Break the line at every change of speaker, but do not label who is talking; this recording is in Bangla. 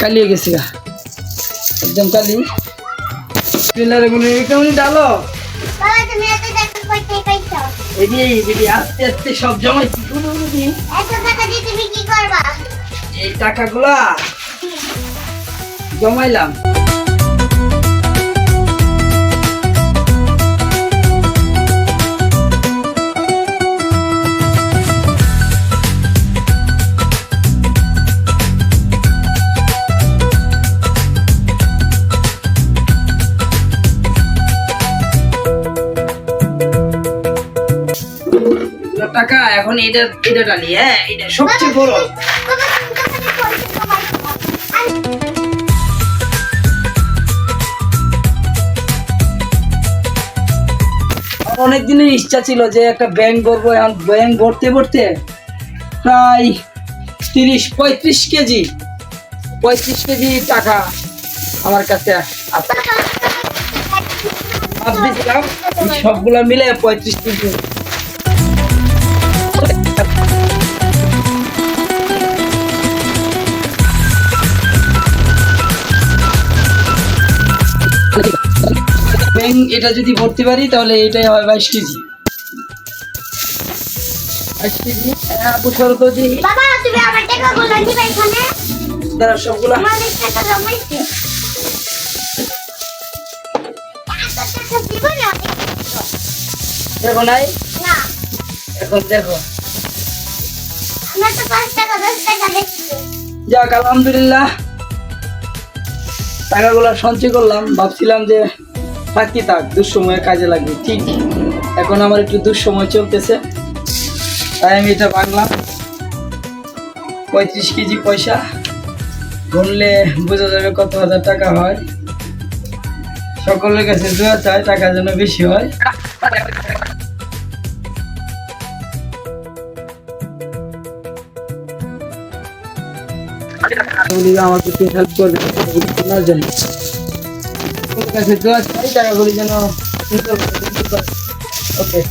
কালি হয়ে গেছে একদম কালি পিলারে গুলো কেমন ডালো
বাবা তুমি এত টাকা কই পাইছো
এই আস্তে আস্তে সব জমাই
এত টাকা দিয়ে তুমি কি করবা
এই টাকাগুলা জমাইলাম টাকা এখন এটা ডালি হ্যাঁ এটা সবচেয়ে বড় অনেক দিনের ইচ্ছা ছিল যে একটা ব্যাংক করবো এখন ব্যাংক ভরতে ভরতে প্রায় 35 কেজি টাকা আমার কাছে ভাবছিলাম সবগুলা মিলে 35 কেজি এটা যদি ভরতে পারি তাহলে এটাই হয় 22 কেজি বছর তো দিই
বাবা তুমি আমার টাকাগুলো নিবে এখানে
দাঁড়া সবগুলা
আমার টাকা জমাইছে
দেখো নাই
না
এখন দেখো
আমরা তো 5 টাকা 10 টাকা দেখছি
যাক আলহামদুলিল্লাহ টাকাগুলো সঞ্চয় করলাম ভাবছিলাম যে থাকি থাক দুঃসময়ে কাজে লাগবে ঠিক এখন আমার একটু দুঃসময় চলতেছে তাই আমি এটা ভাঙলাম 35 কেজি পয়সা গুনলে বোঝা যাবে কত হাজার টাকা হয় সকলের কাছে দোয়া চাই টাকা যেন বেশি হয় আমাকে একটু হেল্প করবে কেনার জন্য কাছে দোয়া চাই টাকাগুলি যেন ওকে